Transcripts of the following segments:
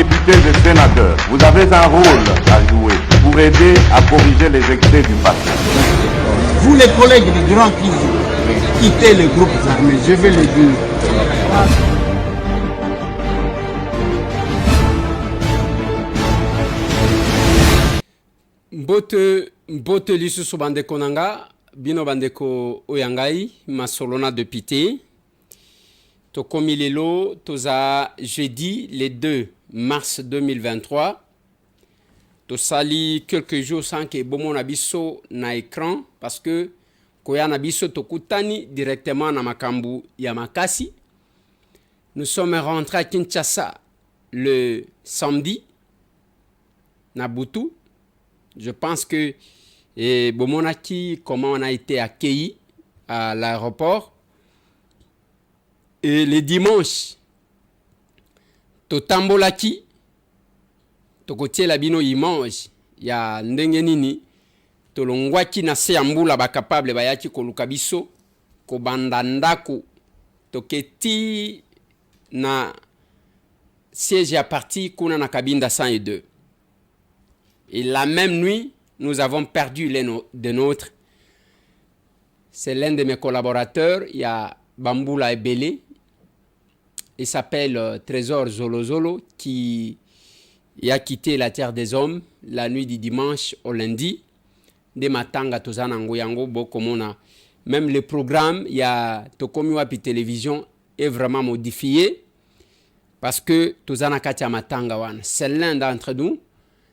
députés et sénateurs, vous avez un rôle à jouer pour aider à corriger les excès du passé. Vous les collègues des grands qui quittez les groupes armés, je vais le dire. Mbote lisusu bandeko nanga bino bandeko oyangai masolona député tokomi lelo toza jeudi le 2 mars 2023 tosali quelques jours sans que bomona biso na écran parce que koyana biso tokutani directement na makambu ya makasi. Nous sommes rentrés à Kinshasa le samedi na Butu. Je pense que Bomonaki, comment on a été accueillis à l'aéroport. Et le dimanche, Totambolaki, Tokotie Labino image, ya Ndengenini, Tolongwaki na Seambula ba capable bayaki kolukabiso, Kobandandaku, Toketi na siège à parti kuna na Kabinda 102. Et la même nuit, nous avons perdu de nôtres. C'est l'un de mes collaborateurs, il y a Bamboula Ebele. Il s'appelle Trésor Zolozolo qui a quitté la terre des hommes la nuit du dimanche au lundi. De Matanga Tozana Ngoyango Bokomona. Même le programme, il y a Tokomi Wapi Télévision est vraiment modifié parce que Tozana Katia Matanga Wan. C'est l'un d'entre nous.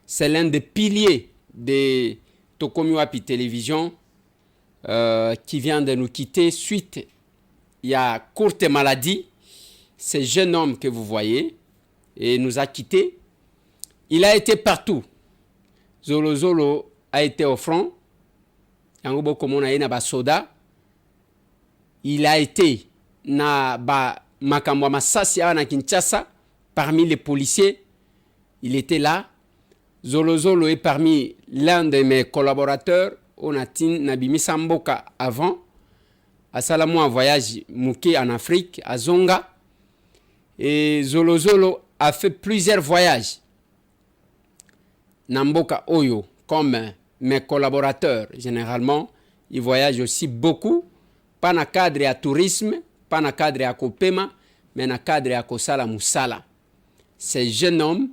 C'est l'un des piliers de Tokomi Wapi Télévision qui vient de nous quitter suite il y a courte maladie. Ce jeune homme que vous voyez et nous a quittés. Il a été partout. Zolo a été au front. Il a été na makambo masasi na Kinshasa parmi les policiers. Il était là. Zolo est parmi l'un de mes collaborateurs. On a tin Nabimi Samboka avant. À Salamou un voyage mouké en Afrique, à Zonga. Et Zolo a fait plusieurs voyages. Namboka Oyo, comme mes collaborateurs, généralement, ils voyagent aussi beaucoup. Pas dans le cadre de tourisme, pas dans le cadre de Kopema, mais dans le cadre de Kosala Moussala. Ce jeune homme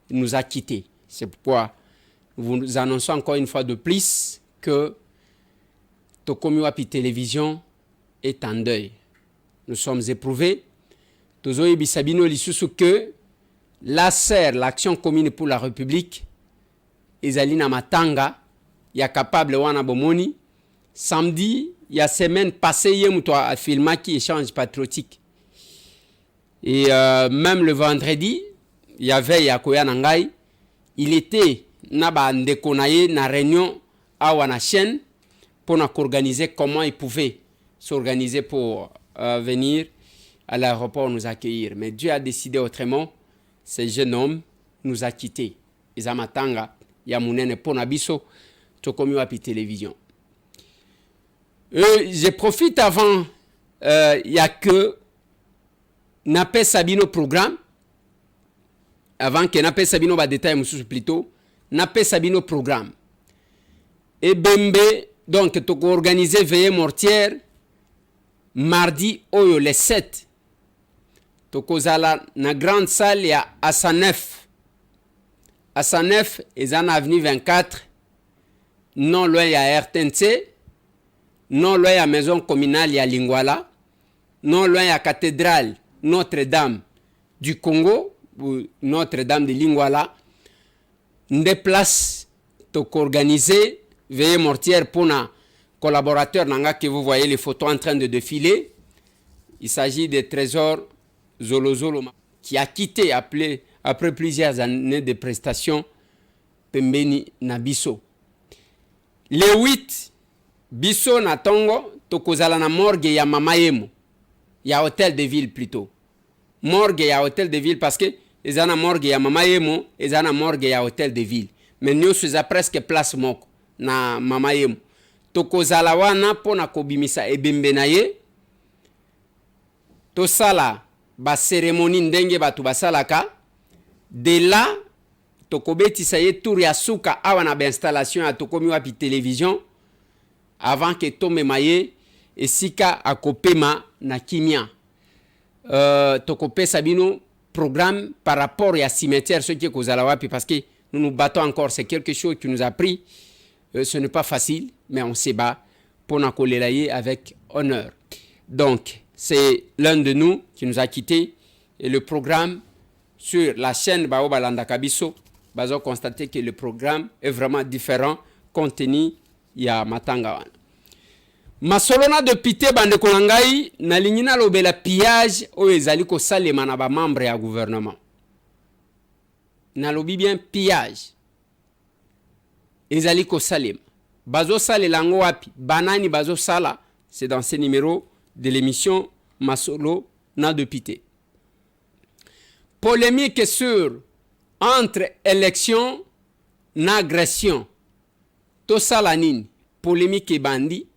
nous a quittés. C'est pourquoi vous annonçons encore une fois de plus que Tokomi Wapi Télévision est en deuil. Nous sommes éprouvés. Tozoe Bisabino Lisusu que l'ACER, l'Action commune pour la République, Ezalina Matanga, il y a capable wana bomoni. Samedi, il y a semaine passée, il y a un film qui échange patriotique. Et même le vendredi, il y avait Yakoya Nangai. Il était naba ndekonaye na réunion à wana chaîne pour organiser comment il pouvait s'organiser pour venir à l'aéroport nous accueillir. Mais Dieu a décidé autrement. Ce jeune homme nous a quittés. Izamatanga yamunene ponabiso Tokomi Wapi Télévision. Je profite avant il y a que Napé Sabino programme. Avant que Napé Sabino va détailler plutôt, Napé Sabino programme. Et Bembe, donc, tu as organisé veillée mortière mardi, oyo, le 7. Tu as na grande salle, il y a Asanef. Asanef, ils en avenue 24. Non loin, il y a RTNC. Non loin, il y a maison communale, il y a Lingwala. Non loin, il y a cathédrale Notre-Dame du Congo. Notre-Dame de Lingwala, des places organisées, veillée mortière pour nos collaborateurs que vous voyez les photos en train de défiler. Il s'agit de Trésor Zolozolo qui a quitté après plusieurs années de prestations Pembeni Nabiso. Le 8, Biso na Tongo, tokozala na morgue ya Mamayemo. Ya hôtel de ville plutôt. Morgue ya hôtel de ville parce que ils ont morgue ya Mamayemo, ils ont morgue ya hôtel de ville. Mais nous sommes presque place moko na Mamayemo. Tokozala wana pona kobimisa ebembe na ye. Tosala ba cérémonie ndenge batu basalaka. De là, tokobeti saye tour ya suka awa na ba installation ya tokomi wapi télévision avant que tome maye esika akopema na kimia. Tokopesa bino programme par rapport à cimetière ce qui est kozala wapi parce que nous nous battons encore, c'est quelque chose qui nous a pris. Ce n'est pas facile, mais on se bat pour nous coller avec honneur. Donc, c'est l'un de nous qui nous a quittés. Et le programme sur la chaîne Bao Balanda Kabiso, vous avez constaté que le programme est vraiment différent compte tenu ya Matanga. Masolona de pité bande kolangai na lingina lobela pillage o ezali ko salema na ba membre ya gouvernement. Na lobi bien pillage. Ezali ko salem. Bazo sale lango wapi banani bazo sala, c'est dans ce numéro de l'émission Masolo na de pité. Polémique sur entre élection na agression. To salanine, polémique et bandit.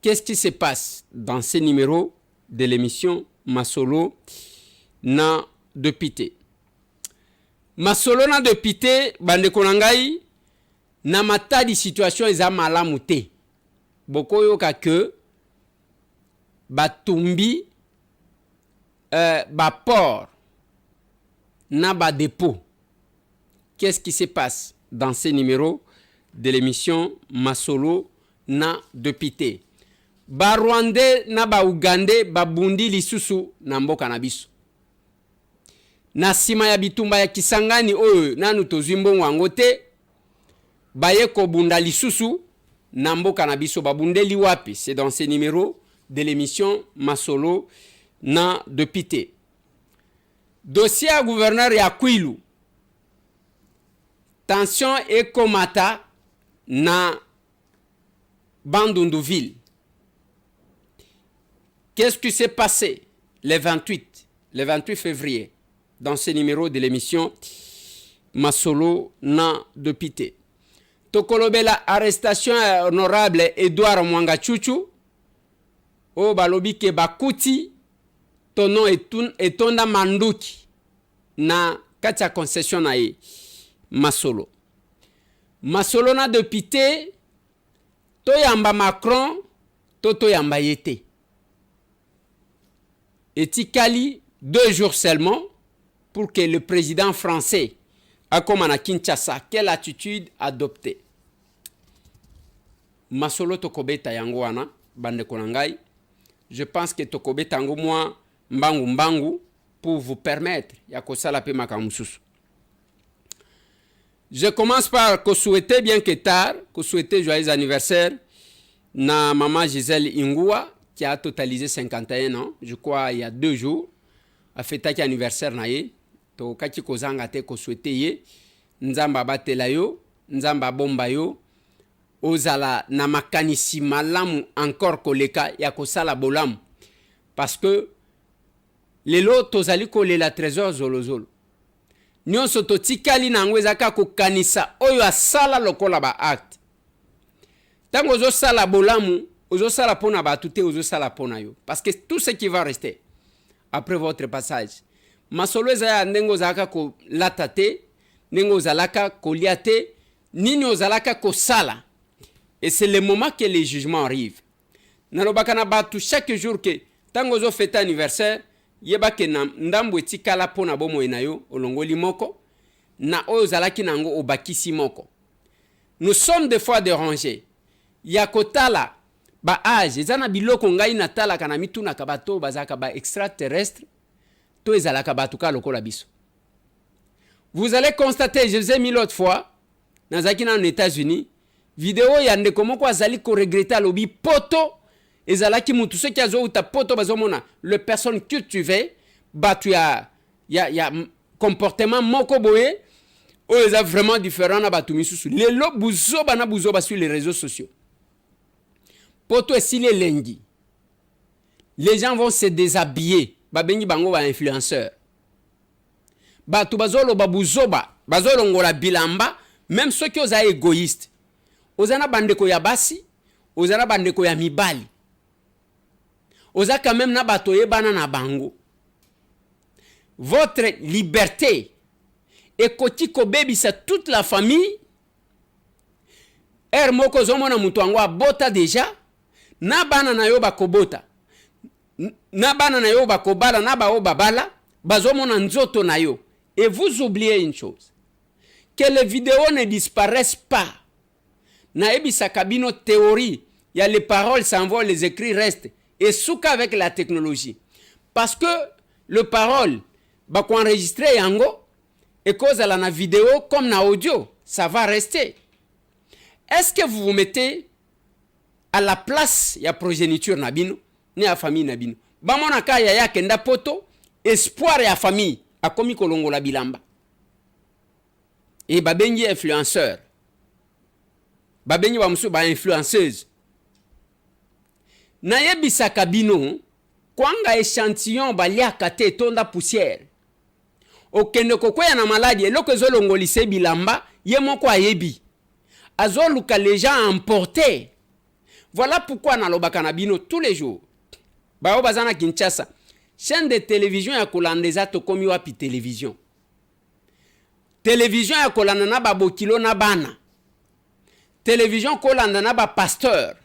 Qu'est-ce qui se passe dans ce numéro de l'émission Masolo na de pité? Masolo na de pité bande konangai na matadi situation eza malamu te. Boko yoka que batumbi ba port na ba dépôt. Qu'est-ce qui se passe dans ce numéro de l'émission Masolo na de pité? Ba Rwandais na ba Ugandais ba bundi lisusu na mboka na biso. Na sima ya bitumba ya Kisangani oyo nanu tozimbo wango te baye ko bunda lisusu na mboka na biso babundeli wapi? C'est dans ce numéro de l'émission Masolo na de pité. Dossier à gouverneur ya Kwilu. Tension et komata na Bandunduville. Qu'est-ce qui s'est passé le 28 février dans ce numéro de l'émission Masolo na de pité? Tokolobela arrestation honorable Edouard Mwanga Chuchu o balobi ke bakuti tono etonda manduki na kati ya concession na ye Masolo. Masolo na de pité to yamba Macron to yamba yete. Etikali 2 jours seulement pour que le président français a comme à Kinshasa quelle attitude adopter. Masolo tokobeta yango wana bande konangai. Je pense que tokobeta yango moi mbangu pour vous permettre ya kosala pe makamususu. Je commence par souhaiter bien que tard, souhaiter joyeux anniversaire na maman Gisèle Ingua qui a totalisé 51 ans, je crois il y a 2 jours, a fêté anniversaire na ye. To kaki kozanga te souhaiter ye nzamba batela yo, nzamba bomba yo, ozala na makanisi malamu encore koleka ya kosala bolamu parce que lelo tozali kolela trésor zolozolo. Nyonso totikali nango ezaka kokanisa oyo asala lokola ba acte. Tango ozo sala bolamu, ozo sala pona batu te, ozo sala pona yo. Parce que tout ce qui va rester après votre passage. Masolo ezaya ndengo zalaka ko latate, ndengo zalaka ko liate, nini ozalaka ko sala. Et c'est le moment que les jugements arrivent. Nalobaka na batu chaque jour que tango ozo fête anniversaire, yeba ke na ndambo etikala pona bomo enayo olongoli moko na oyo zalaki nango obakisi moko. Nous sommes des fois dérangés. Yakotala ba âge ezana biloko ngai natala kana mituna kabato bazaka ba extraterrestre to ezalaka batuka lokola biso. Vous allez constater, je vous ai mis l'autre fois nazaki na aux États-Unis vidéo ya ndeko moko azali ko regretter lobi poto ezalaki mutu ce qui azo uta poto bazomona le personne cultivée batu ya comportement moko boye o eza vraiment différent na batu misusu lelo buzoba sur les réseaux sociaux. Poto esile lengi. Les gens vont se déshabiller. Babengi bango ba influenceur. Batu bazolo babuzoba, bazolo ngola bilamba, même ceux qui osa égoïste. Ozana bandeko ya basi, ozana bandeko ya mibali. Oza quand même na batoye bana na bango. votre liberté ekoti kobebisa toute la famille moko zomona mutu yango abota déjà na bana na yo bakobota na bana na yo bakobala na bao babala bazomona nzoto na yo. Et vous oubliez une chose, que les vidéos ne disparaissent pas. Na ebisa kabino théorie, il y a les paroles s'envolent, les écrits restent. Et souka avec la technologie. Parce que le parole va enregistrer yango et cause à la vidéo comme na audio, ça va rester. Est-ce que vous vous mettez à la place ya progéniture nabino, ni à famille nabino? Bamona ka ya kenda poto, espoir ya famille a komi kolongo la bilamba. Et babengi influenceur. Babengi ba musu ba influenceuse. Na yebisa kabino kwanga échantillon baliaka te tonda poussière. Okende kokoya na maladie eloko ezolongolise bilamba ye moko ayebi. Azoluka les gens emportés. Voilà pourquoi nalobaka na bino tous les jours. Bao bazana Kinshasa. Chaîne de télévision ya kolandeza to komi wapi télévision. Télévision ya kolanda na babokilo na bana. Télévision kolanda na ba pasteur.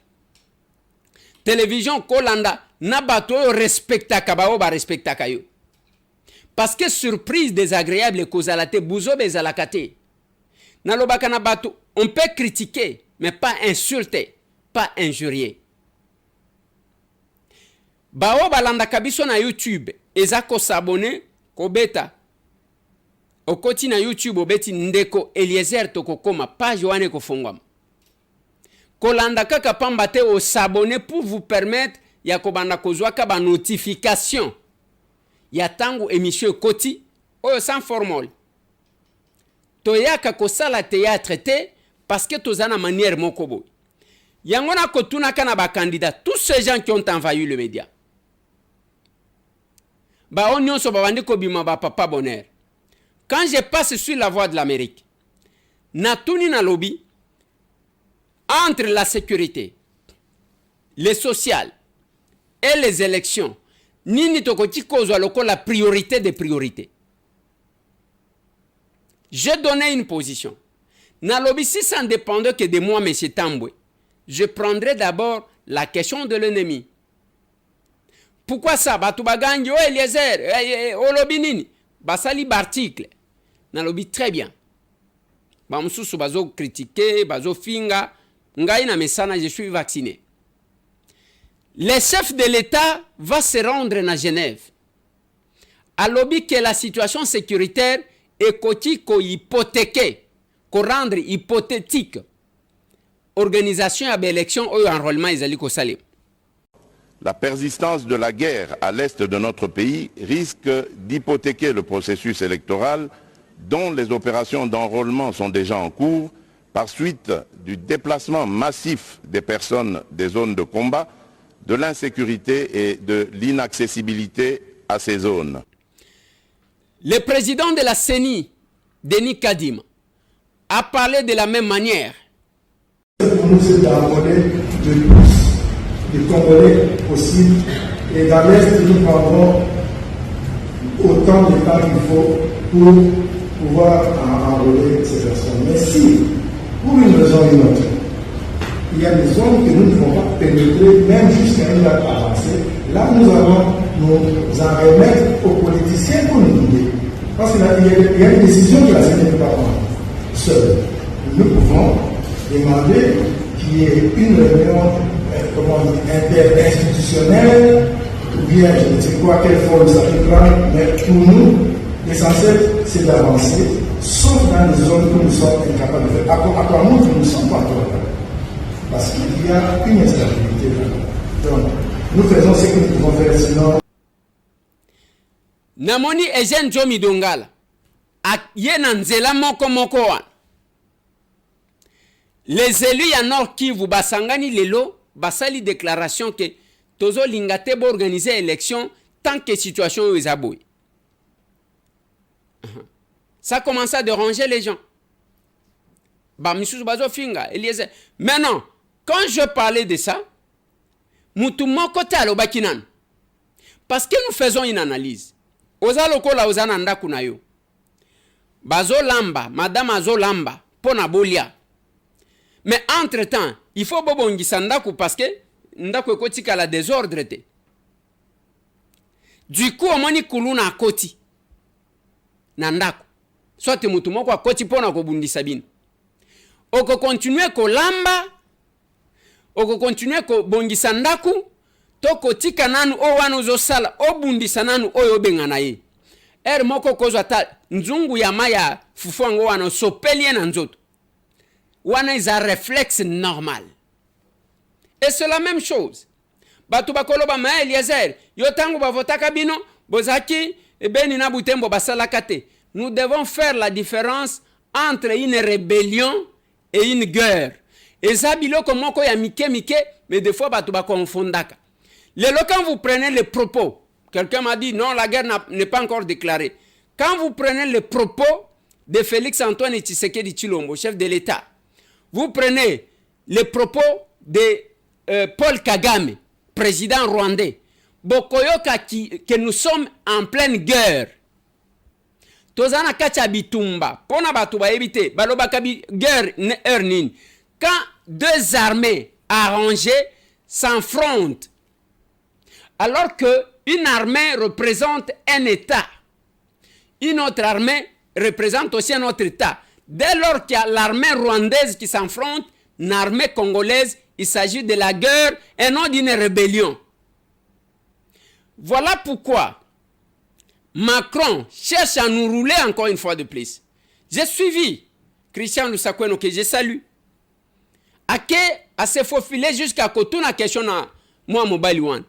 Télévision kolanda na bato yo respectaka bao ba respectaka yo. Parce que surprise désagréable kozalate buzo bezalakate. Na lobaka na bato, on peut critiquer mais pas insulter, pas injurier. Bao balanda kabiso na YouTube ezako s'abonner ko beta. Okoti na YouTube obeti ndeko Eliezer tokokoma page wane ko fongwama. Kolanda kaka pamba te o s'abonner pour vous permettre ya kobanda kozwaka ba notification. Ya tangu émission koti oyo sans formol. Toyaka kosala théâtre te parce que tozana manière moko boy. Yangona kotuna kana ba candidat tous ces gens qui ont envahi le média. Ba onyon so babandi ko bima ba papa bonheur. Quand je passe sur la voie de l'Amérique, natuni na lobby entre la sécurité, les sociales et les élections, nini tokoti kozwa loko la priorité des priorités. J'ai donné une position. Na lobby si ça ne dépendait que de moi, M. Tambwe, je prendrai d'abord la question de l'ennemi. Pourquoi ça? Batu bagangi, oh Eliezer, oh lobby nini? Basali barticle. Na lobby très bien. Bamsusu bazo critiquer, bazo finga. Ngai na mesana, je suis vacciné. Le chef de l'État va se rendre à Genève. À lobby que la situation sécuritaire est koti ko hypothéquée, ko rendre hypothétique. Organisation à l'élection ou enrôlement ezali ko salim. La persistance de la guerre à l'est de notre pays risque d'hypothéquer le processus électoral dont les opérations d'enrôlement sont déjà en cours par suite du déplacement massif des personnes des zones de combat, de l'insécurité et de l'inaccessibilité à ces zones. Le président de la CENI, Denis Kadim, a parlé de la même manière. Pour nous, c'est d'enrôler de tous les Congolais possibles. Et dans l'Est, nous prendrons autant de temps qu'il faut pour pouvoir enrôler ces personnes. Mais si, pour une raison ou une autre, il y a des zones que nous ne pouvons pas pénétrer, même jusqu'à une date avancée, là nous allons nous en remettre aux politiciens pour nous guider. Parce qu'il y a une décision que la CENI ne peut pas prendre seule. Nous pouvons demander qu'il y ait une réunion interinstitutionnelle, ou bien je ne sais quoi, quelle forme ça peut prendre, mais pour nous, l'essentiel c'est d'avancer, sauf dans les zones où nous sommes incapables de faire. À quoi nous ne sommes pas encore là. Parce qu'il y a une instabilité là. Donc, nous faisons ce que nous pouvons faire, sinon. Namoni Eugène Jomi Dongala, yena nzela moko moko wana. Les élus à Nord Kivu basangani lelo basali déclaration que tozo lingate bo organiser élection tant que situation est aboui. Ça commence à déranger les gens. Bah monsieur bazo finga Eliezer. Maintenant, quand je parlais de ça, mutu moko te alobaki nan. Parce que nous faisons une analyse. oza lokola oza na ndako na yo bazolamba madame azolamba mpo na bolia mais entre temps il faut bobongisa ndako parce que ndako ekotikala désordre te du coup omoni kuluna akoti na ndako soit mutu moko akoti mpo na kobundisa bino okokontinue kolamba okokontinue kobongisa ndako to kotika nanu o wana ozosala obundisa nanu oyo obenga na ye ere moko kozwa ta nzungu ya maya fufu yango wana sopeli ye na nzoto wana is un réflexe normal et c'est la même chose bato bakoloba ma Eliezer yo tango bavotaka bino bozaki ebeni na butembo basalaka te. Nous devons faire la différence entre une rébellion et une guerre. Et ça biloko moko ya mike mais des fois bato ba confondaka. Quand vous prenez les propos, quelqu'un m'a dit non, la guerre n'est pas encore déclarée. Quand vous prenez les propos de Félix Antoine Tshisekedi Tshilombo, chef de l'État, vous prenez les propos de Paul Kagame, président rwandais, bokoyoka que nous sommes en pleine guerre. Tozana kacha bitumba, pona batu ba ebite, balobaka guerre ernine. Quand deux armées arrangées s'affrontent, alors qu'une armée représente un État, une autre armée représente aussi un autre État. Dès lors qu'il y a l'armée rwandaise qui s'affronte, une armée congolaise, il s'agit de la guerre et non d'une rébellion. Voilà pourquoi Macron cherche à nous rouler encore une fois de plus. J'ai suivi Christian Lusakweno que je salue. À se faufiler jusqu'à côté de la question à moi, Mobaliwan.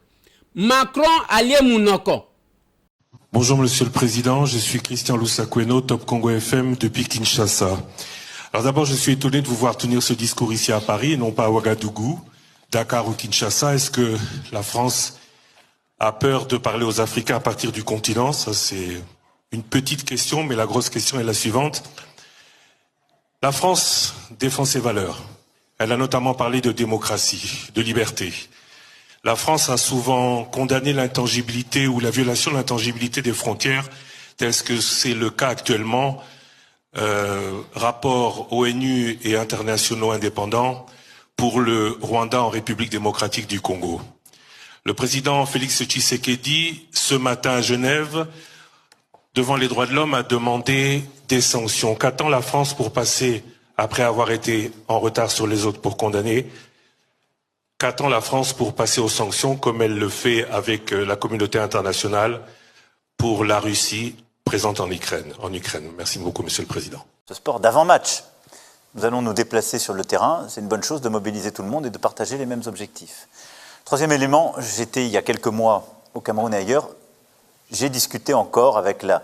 Macron allié Mounoko. Bonjour Monsieur le Président, je suis Christian Lusakweno, Top Congo FM depuis Kinshasa. Alors d'abord, je suis étonné de vous voir tenir ce discours ici à Paris et non pas à Ouagadougou, Dakar ou Kinshasa. Est-ce que la France a peur de parler aux Africains à partir du continent? Ça, c'est une petite question, mais la grosse question est la suivante. La France défend ses valeurs. Elle a notamment parlé de démocratie, de liberté. La France a souvent condamné l'intangibilité ou la violation de l'intangibilité des frontières, tel que c'est le cas actuellement. Rapports ONU et internationaux indépendants pour le Rwanda en République démocratique du Congo. Le président Félix Tshisekedi, ce matin à Genève, devant les droits de l'homme, a demandé des sanctions. Qu'attend la France pour passer, après avoir été en retard sur les autres pour condamner, qu'attend la France pour passer aux sanctions, comme elle le fait avec la communauté internationale pour la Russie présente en Ukraine. Merci beaucoup, Monsieur le Président. Ce sport d'avant-match, nous allons nous déplacer sur le terrain. C'est une bonne chose de mobiliser tout le monde et de partager les mêmes objectifs. Troisième élément, j'étais il y a quelques mois au Cameroun et ailleurs. J'ai discuté encore avec la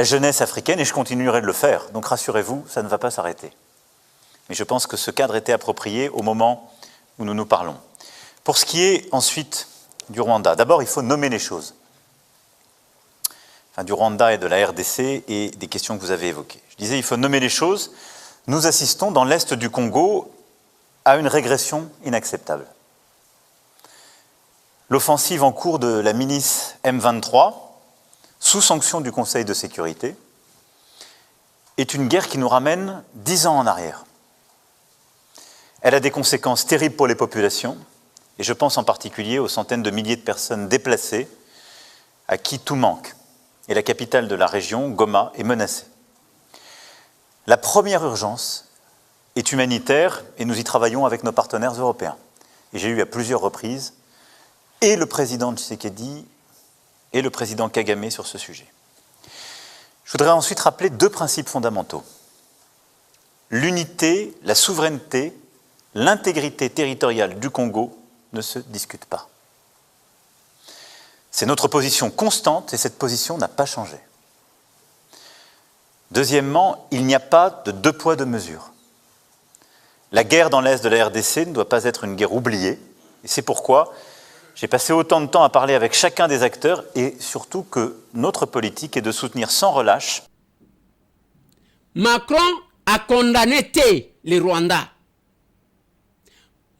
jeunesse africaine et je continuerai de le faire. Donc rassurez-vous, ça ne va pas s'arrêter. Mais je pense que ce cadre était approprié au moment où nous nous parlons. Pour ce qui est ensuite du Rwanda, d'abord il faut nommer les choses. Enfin, du Rwanda et de la RDC et des questions que vous avez évoquées. Je disais il faut nommer les choses. Nous assistons dans l'est du Congo à une régression inacceptable. L'offensive en cours de la milice M23, sous sanction du Conseil de sécurité, est une guerre qui nous ramène 10 ans en arrière. Elle a des conséquences terribles pour les populations, et je pense en particulier aux centaines de milliers de personnes déplacées à qui tout manque. Et la capitale de la région, Goma, est menacée. La première urgence est humanitaire, et nous y travaillons avec nos partenaires européens. Et j'ai eu à plusieurs reprises et le président Tshisekedi et le président Kagame sur ce sujet. Je voudrais ensuite rappeler deux principes fondamentaux. L'unité, la souveraineté, l'intégrité territoriale du Congo ne se discutent pas. C'est notre position constante et cette position n'a pas changé. Deuxièmement, il n'y a pas de deux poids, deux mesures. La guerre dans l'est de la RDC ne doit pas être une guerre oubliée et c'est pourquoi j'ai passé autant de temps à parler avec chacun des acteurs et surtout que notre politique est de soutenir sans relâche. Macron a condamné les Rwandais.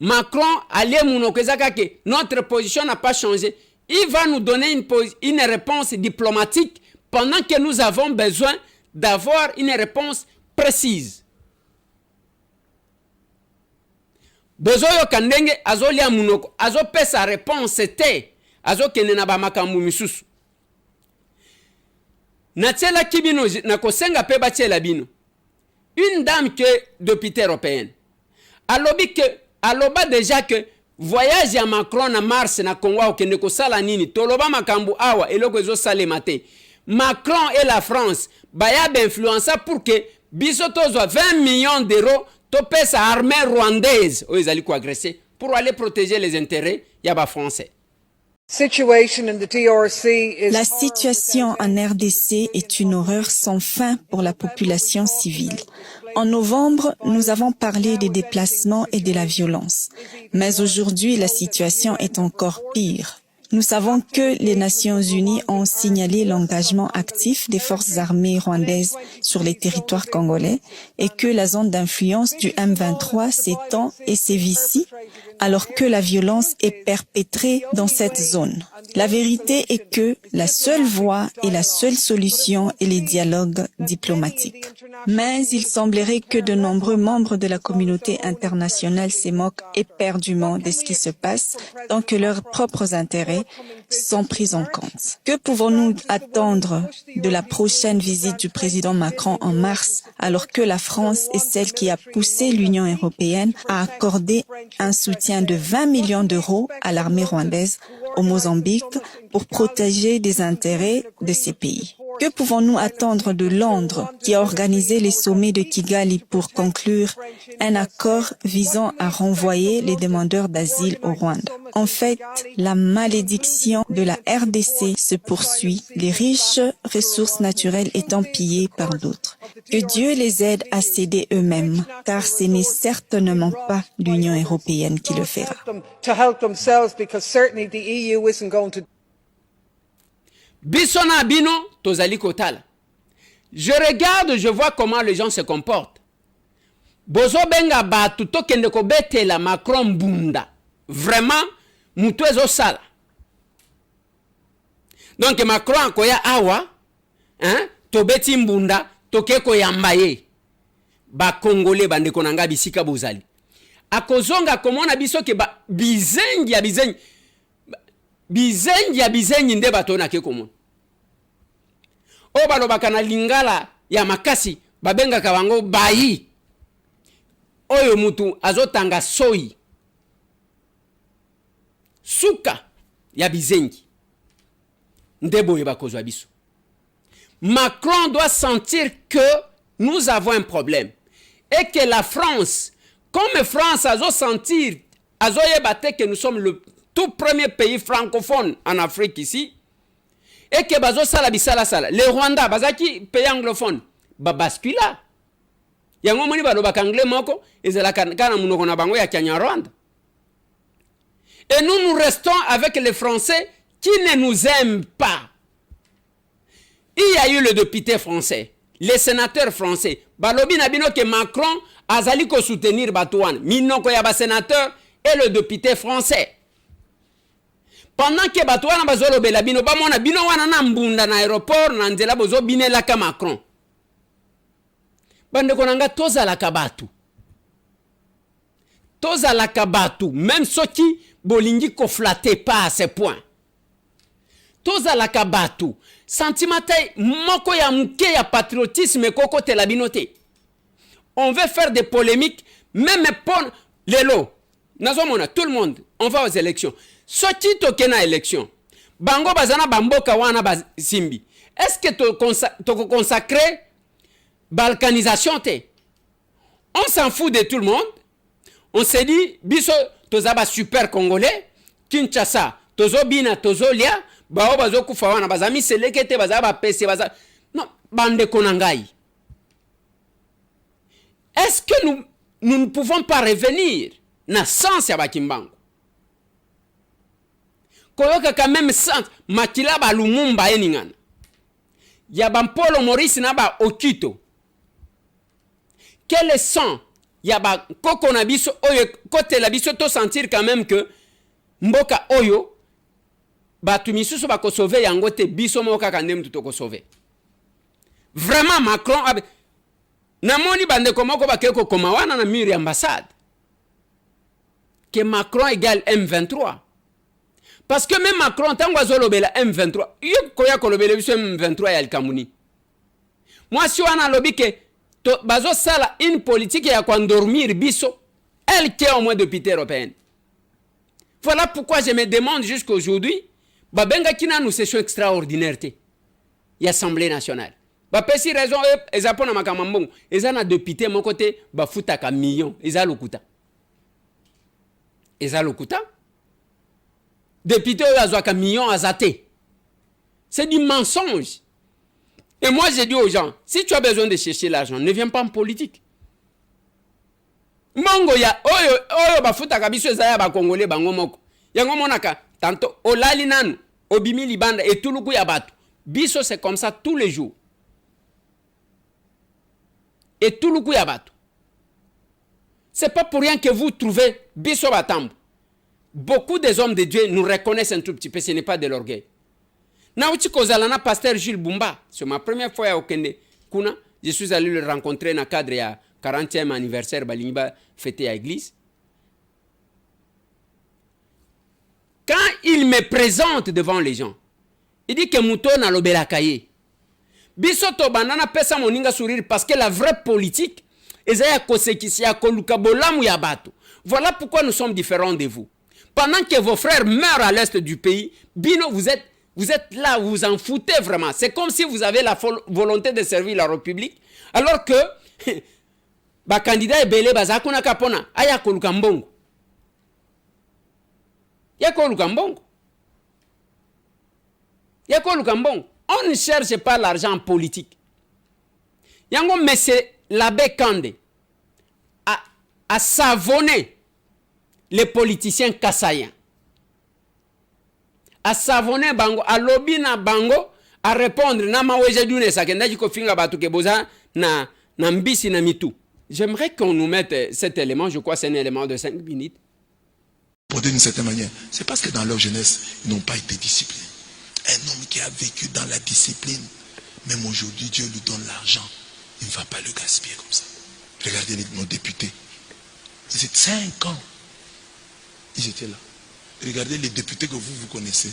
Macron a dit que notre position n'a pas changé. il va nous donner une réponse diplomatique pendant que nous avons besoin d'avoir une réponse précise. Bozoyo kandenge azolia munoko, azopesa réponse te, azokende na bamakambu misusu. Natiela kibino na kosenga pe batiela bino. Une dame que député européenne. Aloba déjà que voyage à Macron na Mars na Congo okende kosala nini, toloba makambu awa eloko ezo salema te. Macron et la France baya influencer pour que biso tozwa 20 millions d'euros topesa armée rwandaise oyo ezali ko agresser pour aller protéger les intérêts ya ba français. La situation en RDC est une horreur sans fin pour la population civile. En novembre, nous avons parlé des déplacements et de la violence. Mais aujourd'hui, la situation est encore pire. Nous savons que les Nations Unies ont signalé l'engagement actif des forces armées rwandaises sur les territoires congolais et que la zone d'influence du M23 s'étend et sévit alors que la violence est perpétrée dans cette zone. La vérité est que la seule voie et la seule solution est les dialogues diplomatiques. Mais il semblerait que de nombreux membres de la communauté internationale se moquent éperdument de ce qui se passe tant que leurs propres intérêts sont pris en compte. Que pouvons-nous attendre de la prochaine visite du président Macron en mars alors que la France est celle qui a poussé l'Union européenne à accorder un soutien de 20 millions d'euros à l'armée rwandaise au Mozambique pour protéger des intérêts de ces pays? Que pouvons-nous attendre de Londres, qui a organisé les sommets de Kigali pour conclure un accord visant à renvoyer les demandeurs d'asile au Rwanda? En fait, la malédiction de la RDC se poursuit, les riches ressources naturelles étant pillées par d'autres. Que Dieu les aide à céder eux-mêmes, car ce n'est certainement pas l'Union européenne qui le fera. Bisona bino tozali kotala. Je regarde, je vois comment les gens se comportent. Bozo benga batu tokende ko betela Macron bunda. Vraiment mutu ezo sala. Donc Macron akoya awa, to beti mbunda toke ko yambaye. Ba Congolais bande konanga bisika bozali. Akozonga komona biso ke ba bizengi ya bizengi. Bizengi nde batona ke komona. O balobaka na lingala ya makasi babenga kabango bayi. Oyo mutu azotanga soi. Suka ya bizengi. Ndebo yeba kozwa biso. Macron doit sentir que nous avons un problème et que la France, comme France azo sentir, azo yebate que nous sommes le tout premier pays francophone en Afrique ici, et que bazo sala bisala sala. Le Rwanda, bazaki pays anglophone, babaskula. Yango moni balobaka anglais moko, ezala kana munoko na bango ya Kenya-Rwanda. Et nous restons avec les Français qui ne nous aiment pas. Il y a eu le député français, les sénateurs français. Balobi na bino que Macron azali ko soutenir Batouane. Minoko ya ba sénateur et le député français. Pendant que Batouane bazolo bela bino ba mona bino wana na mbunda na aéroport na nzela bozo binela ka Macron. Bande konanga toza la kabatu. Toza la kabatu, même ceux qui bolingi ko flatter pas à ce point. Toza la kabatu. Sentimate moko ya mke ya patriotisme koko te la binote. On veut faire des polémiques, même pour lelo. Nazomona, tout le monde, on va aux élections. Soti tokena élection. Bango bazana bamboka wana bazimbi. Est-ce que to consacrer balkanisation te? On s'en fout de tout le monde. On s'est dit, biso tozaba super congolais, Kinshasa, tozo bina, tozo lia, bao bazo kufa wana, bazami selekete, bazaba pese, bazaba... Non, bande konangai. Est-ce que nous ne pouvons pas revenir na sens ya bakimbango? Koyoka quand même sens, makila ba Lumumba eningana. Ya bampolo Maurice na ba Okito. Quel est son? Yaba koko na biso oyo côté la biso to sentir quand même que mboka oyo batu misusu bako sauver yango te biso mo kaka ndem tutoko sauver. Vraiment Macron namoni bande komoko bakeko koma wana na mur ambassade que Macron égale M23. Parce que même Macron tango azolobela M23 yo koya kolobela biso M23 ya Kamuni. Moi si wana lobi ke bazo sala une politique ya endormir biso elle qui est au moins député européenne. Voilà pourquoi je me demande jusqu'aujourd'hui babenga kina nous session extraordinaire te l'Assemblée nationale. Ba pesi raison ezapona makamambongo ezana député mon côté ba futaka million ezalokuta. Ezalokuta. Député azwaka million azate. C'est du mensonge. Et moi j'ai dit aux gens, si tu as besoin de chercher l'argent, ne viens pas en politique. Mongo ya oyo ba futaka biso ezaya ba congolais bango moko. Yango monaka tanto olali nanu obimi libanda et tuluku ya batu. Biso c'est comme ça tous les jours. Et tuluku ya batu. C'est pas pour rien que vous trouvez biso batambo. Beaucoup des hommes de Dieu nous reconnaissent un tout petit peu, ce n'est pas de l'orgueil. Nauchi kozalana pasteur Jules Bumba, c'est ma première fois à Okende Kuna, je suis allé le rencontrer dans le cadre de 40e anniversaire Balingiba fêté à l'église. Quand il me présente devant les gens, il dit que Mouto na lobela kaye. Bisoto banana pesa moninga sourire parce que la vraie politique ezaya kosekisi ya koluka bolamu ya bato. Voilà pourquoi nous sommes différents de vous. Pendant que vos frères meurent à l'est du pays, Bino, vous êtes là, vous vous en foutez vraiment. C'est comme si vous avez la volonté de servir la République, alors que ba candidat ebele bazakuna kapona aya koluka mbongo. Ya koluka mbongo. Ya koluka mbongo. On ne cherche pas l'argent politique. Yango monsieur l'abbé Kandé a savonné les politiciens kassaïens. A savonné bango, a lobby na bango, a répondre na maweje dune sakenda jiko finga batu ke boza na mbisi na mitu. J'aimerais qu'on nous mette cet élément, je crois que c'est un élément de 5 minutes. Pour d'une certaine manière, c'est parce que dans leur jeunesse, ils n'ont pas été disciplinés. Un homme qui a vécu dans la discipline, même aujourd'hui, Dieu lui donne l'argent. Il ne va pas le gaspiller comme ça. Regardez nos députés. C'est 5 ans. Ils étaient là. Regardez les députés que vous connaissez.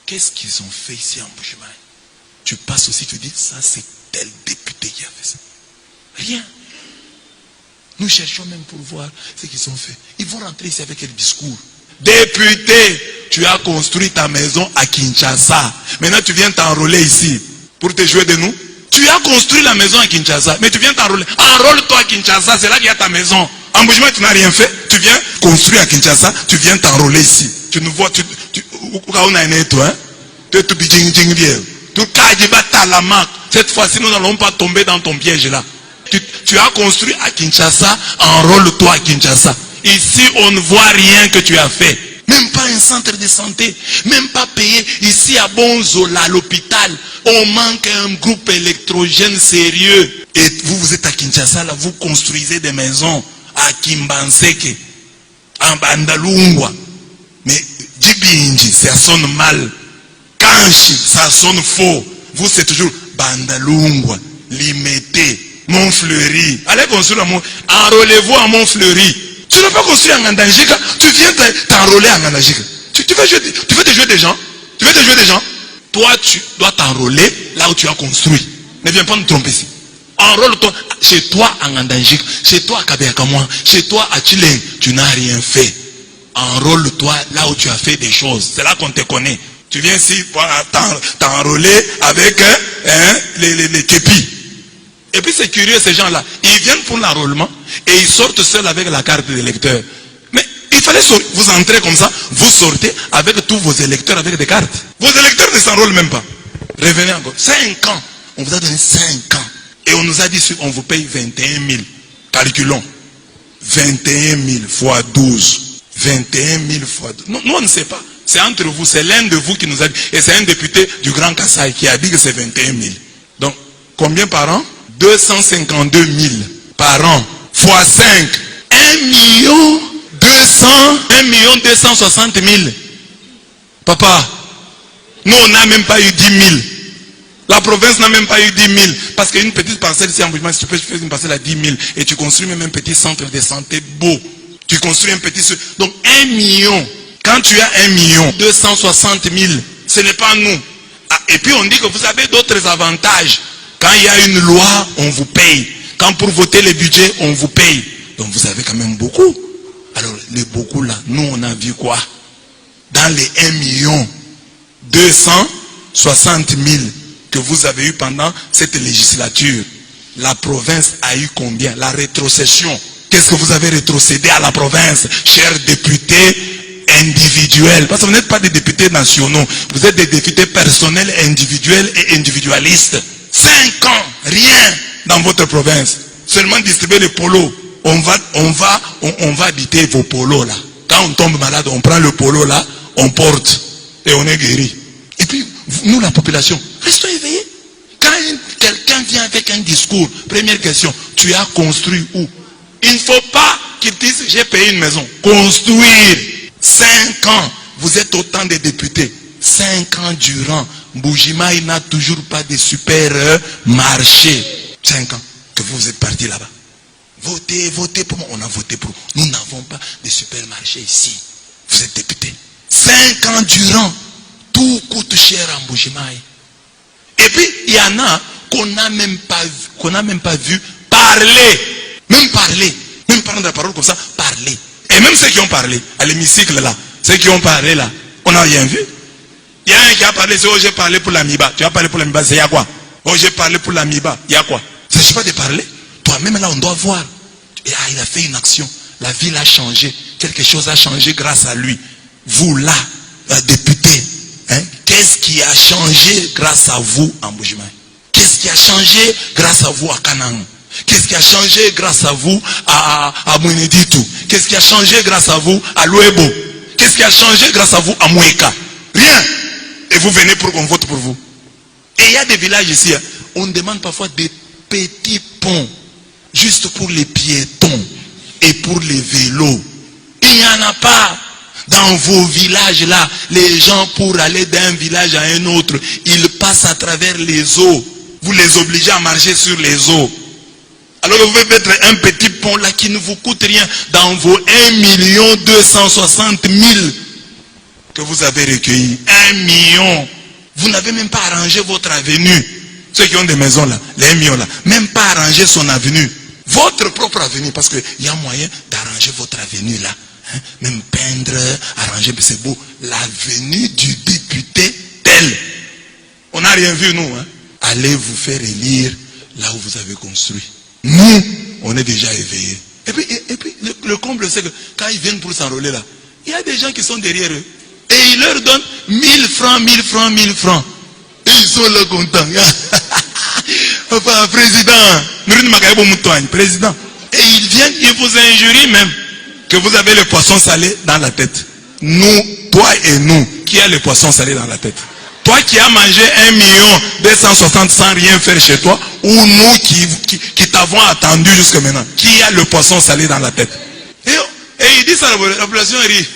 Qu'est-ce qu'ils ont fait ici en Bushman? Tu passes aussi, tu dis, ça c'est tel député qui a fait ça. Rien. Nous cherchons même pour voir ce qu'ils ont fait. Ils vont rentrer ici avec quel discours? Député, tu as construit ta maison à Kinshasa. Maintenant tu viens t'enrôler ici pour te jouer de nous. Tu as construit la maison à Kinshasa, mais tu viens t'enrôler. Enrôle-toi à Kinshasa, c'est là qu'il y a ta maison. En Bushman, tu n'as rien fait. Tu viens construire à Kinshasa, tu viens t'enrôler ici. Tu nous vois, tu cette fois-ci, nous n'allons pas tomber dans ton piège là. Tu as construit à Kinshasa, enrôle-toi à Kinshasa. Ici, on ne voit rien que tu as fait. Même pas un centre de santé, même pas payé. Ici à Bonzola, à l'hôpital, on manque un groupe électrogène sérieux. Et vous êtes à Kinshasa, là, vous construisez des maisons à Kimbanseke, en Bandalungwa. Mais Djibinji, ça sonne mal. Kanchi, ça sonne faux. Vous, c'est toujours Bandalungwa, Limité, Montfleury. Allez construire à enrôlez-vous à Montfleury. Tu ne peux pas construire en Andangika, tu viens t'enrôler en Andangika. Tu veux te jouer des gens? Tu veux te jouer des gens? Toi, tu dois t'enrôler là où tu as construit. Ne viens pas nous tromper ici. Enrôle-toi chez toi en Andangika, chez toi à Kabeakamoa, chez toi à Chileng. Tu n'as rien fait. Enrôle-toi là où tu as fait des choses. C'est là qu'on te connaît. Tu viens ici pour t'enrôler avec les képis. Et puis c'est curieux, ces gens-là, ils viennent pour l'enrôlement et ils sortent seuls avec la carte d'électeur. Mais il fallait vous entrer comme ça, vous sortez avec tous vos électeurs avec des cartes. Vos électeurs ne s'enrôlent même pas. Revenez encore. 5 ans. On vous a donné 5 ans. Et on nous a dit, on vous paye 21 000. Calculons. 21 000 fois 12. 21 000 fois 12. Nous, on ne sait pas. C'est entre vous. C'est l'un de vous qui nous a dit. Et c'est un député du Grand Kassai qui a dit que c'est 21 000. Donc, combien par an? 252 000 par an, fois 5, 1 260 000. Papa, Nous, on n'a même pas eu 10 000. La province n'a même pas eu 10 000. Parce qu'une petite parcelle ici en Mbujimai, si tu peux faire une parcelle à 10 000 et tu construis même un petit centre de santé beau. Tu construis un petit... Donc 1 million. Quand tu as 1 million, 260 000, ce n'est pas nous. Ah, et puis on dit que vous avez d'autres avantages. Quand il y a une loi, on vous paye. Quand pour voter le budget, on vous paye. Donc vous avez quand même beaucoup. Alors les beaucoup là, nous on a vu quoi? Dans les 1 million 260 000 que vous avez eu pendant cette législature, la province a eu combien? La rétrocession. Qu'est-ce que vous avez rétrocédé à la province, chers députés individuels? Parce que vous n'êtes pas des députés nationaux, vous êtes des députés personnels, individuels et individualistes. 5 ans, rien dans votre province. Seulement distribuer les polos. On va habiter vos polos là. Quand on tombe malade, on prend le polo là, on porte et on est guéri. Et puis, nous la population, restons éveillés. Quand quelqu'un vient avec un discours, première question, tu as construit où? Il ne faut pas qu'il dise j'ai payé une maison. Construire. 5 ans. Vous êtes autant de députés. 5 ans durant. Mbujimai n'a toujours pas de supermarché. 5 ans que vous êtes partis là-bas. Votez pour moi. On a voté pour vous. Nous n'avons pas de supermarché ici. Vous êtes députés. 5 ans durant. Tout coûte cher en Mbujimai. Et puis, il y en a qu'on n'a même pas vu parler. Même parler. Même prendre la parole comme ça, parler. Et même ceux qui ont parlé, à l'hémicycle là, ceux qui ont parlé là, on n'a rien vu. Il y a un qui a parlé, c'est oh j'ai parlé pour l'amiba. Tu as parlé pour l'amiba, c'est il y a quoi? Oh j'ai parlé pour l'amiba, il y a quoi? Il ne s'agit pas de parler. Toi-même là, on doit voir. Et, il a fait une action. La ville a changé. Quelque chose a changé grâce à lui. Vous là, député, hein, qu'est-ce qui a changé grâce à vous en Mbujimai? Qu'est-ce qui a changé grâce à vous à Kanang? Qu'est-ce qui a changé grâce à vous à Mweneditu? Qu'est-ce qui a changé grâce à vous à Loebo? Qu'est-ce qui a changé grâce à vous à Moueka? Rien. Et vous venez pour qu'on vote pour vous. Et il y a des villages ici, hein, on demande parfois des petits ponts, juste pour les piétons et pour les vélos. Il n'y en a pas. Dans vos villages là, les gens pour aller d'un village à un autre, ils passent à travers les eaux. Vous les obligez à marcher sur les eaux. Alors vous pouvez mettre un petit pont là qui ne vous coûte rien dans vos 1 260 000 que vous avez recueillis. 1 million. Vous n'avez même pas arrangé votre avenue. Ceux qui ont des maisons là, les 1 million là, même pas arrangé son avenue. Votre propre avenue, parce qu'il y a moyen d'arranger votre avenue là. Hein? Même peindre, arranger, mais c'est beau. L'avenue du député tel. On n'a rien vu nous. Hein? Allez vous faire élire là où vous avez construit. Nous, on est déjà éveillés. Et puis le comble, c'est que quand ils viennent pour s'enrôler là, il y a des gens qui sont derrière eux. Et ils leur donnent 1000 francs, 1000 francs, 1000 francs. Et ils sont là contents. Enfin, président. Et ils viennent, ils vous injurient même que vous avez le poisson salé dans la tête. Nous, toi et nous, qui a le poisson salé dans la tête? Toi qui as mangé 1 260 000 sans rien faire chez toi, ou nous qui t'avons attendu jusque maintenant, qui a le poisson salé dans la tête? Et il dit ça, la population rit.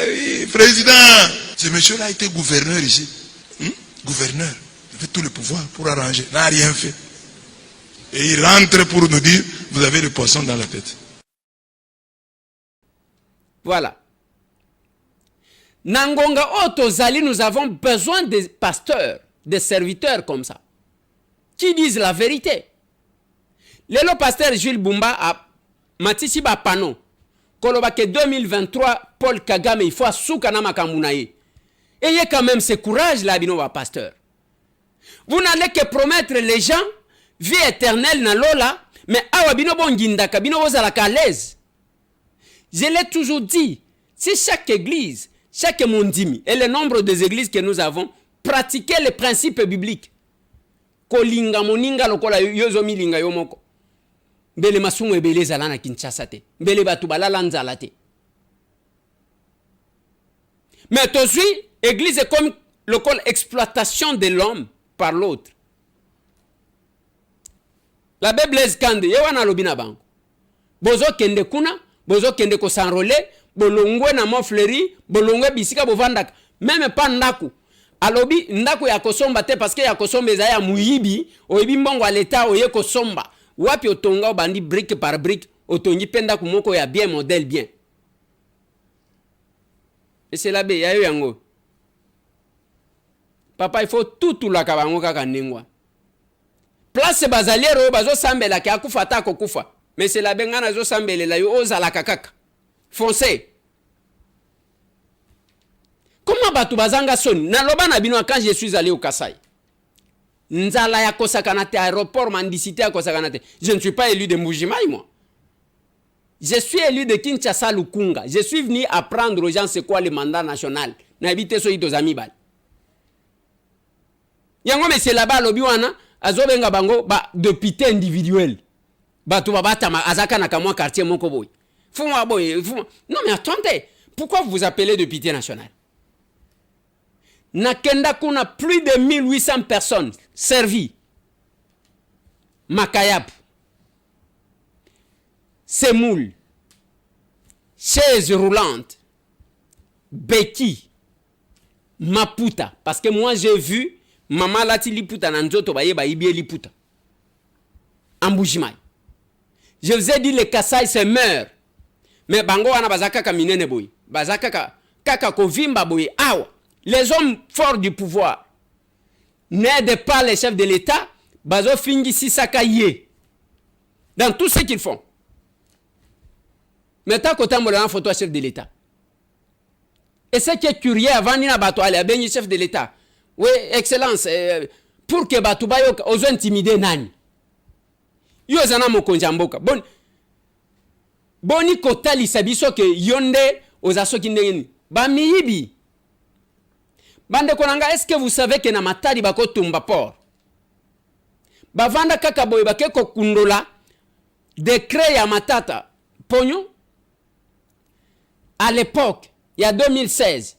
Oui, président, ce monsieur-là a été gouverneur ici. Gouverneur, il avait tout le pouvoir pour arranger, n'a rien fait. Et il rentre pour nous dire, vous avez le poisson dans la tête. Voilà. Nangonga Otozali, nous avons besoin des pasteurs, des serviteurs comme ça, qui disent la vérité. Le pasteur Jules Bumba a Matisi Bapano, Kolobake 2023, Paul Kagame, il faut assoukana makamunaye. Ayez quand même ce courage là, bino pasteur. Vous n'allez que promettre les gens vie éternelle na lola, mais awa bino bongindaka, bino bozalaka à l'aise. Je l'ai toujours dit, si chaque église, chaque mondimi, et le nombre des églises que nous avons, pratiquaient les principes bibliques. Kolinga moninga lokola yozomi linga yomoko. Mbele masumu ebele zalana Kinshasa te. Mbele batu balala nzala te. Mais aussi, église est comme l'école exploitation de l'homme par l'autre. La Bible est scandée. Yewana lobina bango. Bozo kende kuna, bozo kende ko s'enrôler, bolongwe na mofleri, bolongwe bisika bovandaka. Même pas ndaku. alobi ndako ya kosomba te parce que ya kosomba eza ya muyibi oyebi mbongo ya leta oye kosomba wapi otonga obandi brique par brique otongi pe ndako moko ya bien modèle bien esela be ya yo yango papa il faut tout la kabango kaka ndengwa place bazaliere oyo bazosambelaka akufa ata akokufa mais c'est la benga nazosambelela yo ozalaka kaka foncez. Comment batu bazanga soni naloba na bino quand je suis allé au Kasai nzala ya kosakanate aéroport mandicité ya kosakanate je ne suis pas élu de Mbujimai moi je suis élu de Kinshasa Lukunga je suis venu apprendre aux gens c'est quoi le mandat national na habité so ito zamibal yango monsieur là-bas lobi wana azobenga bango ba député individuel batu babata azaka na kamwa quartier moko boy fuma boy non mais attendez pourquoi vous appelez député national Nakenda kuna plus de 1800 personnes servies. Makayab, semoule, chaise roulante, béquille, maputa. Parce que moi j'ai vu maman lati liputa nanzoto baye ba ibie liputa. Ambujimai. Je vous ai dit le Kasai se meurt. Mais bango wana bazaka kaminene boy. Bazaka kaka kovimba boy awa. Les hommes forts du pouvoir n'aident pas les chefs de l'État, bazo fingi sisakaye dans tout ce qu'ils font. Mais tant qu'on t'a montré une photo chef de l'État. Et ce qui est curieux, avant nina bato aller bengi chef de l'État. Oui, excellence, pour que bato bayo ozo intimider nani. Yo zana mokonja mboka. Boni kotali sabiso ke yonde ozaso kindeni. Ba miyibi. Bande konanga, est-ce que vous savez que na matari bako tumba port? Bavanda kaka boy bakeko kundola décret ya matata pognon. À l'époque, il y a 2016.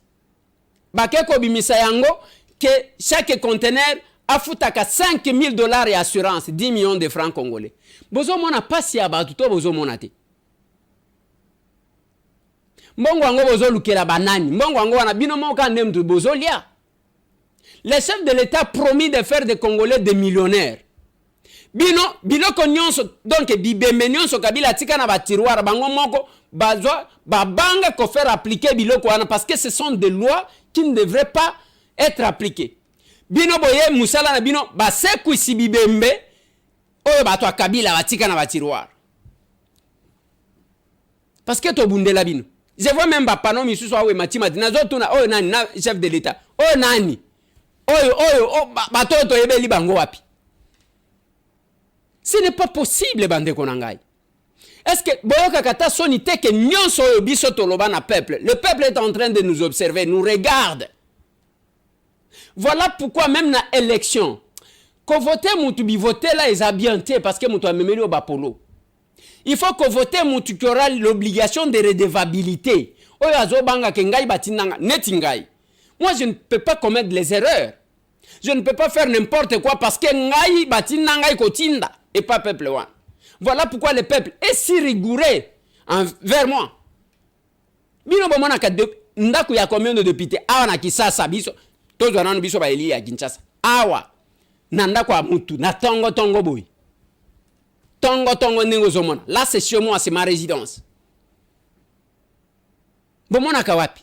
Bakeko bimisa yango que chaque conteneur afutaka $5,000 et assurance 10 millions de francs congolais. Bozo mona pasi ya batu to bozo mona te. Mbongo wango bozo lukela banani. Mbongo wango wana bino moka ndemtu bozo lia. Les chefs de l'État promis de faire des Congolais des millionnaires. Biloko nyonso donc bibembe nyonso kabila tika na batiroir bango moko bazwa babanga ko faire appliquer biloko wana parce que ce sont des lois qui ne devraient pas être appliquées. Bino boye musala na bino baseku isi bibembe oyo bato akabila batika na batiroir. Parce que to bundela bino. Je vois même bapano misusu awe matima nazotuna oyo nani na chef de l'État. Oyo nani? Oyo batoto yebeli bango wapi? Ce n'est pas possible bande konangai. Est-ce que boyoka kata sonite ke nyonso oyo biso toloba na peuple. Le peuple est en train de nous observer, nous regarde. Voilà pourquoi même na élection ko voter mutu bi voter là est bien parce que mutu amemeli obapolo. Il faut que voter mutu qui aura l'obligation de redevabilité. Oyo azobanga ke ngai batinanga netingai. Moi je ne peux pas commettre les erreurs. Je ne peux pas faire n'importe quoi parce que ngai batinanga kotinda et pas peuple one. Voilà pourquoi le peuple est si rigoureux envers moi. Bino bomona ka ndaku ya combien de députés awa na Kisasa biso tozo nanu biso ba eli ya Kinshasa awa na ndaku ya mutu na tongo boy. Tongo ningo zomona. Là c'est chez moi, c'est ma résidence. Bomona ka wapi?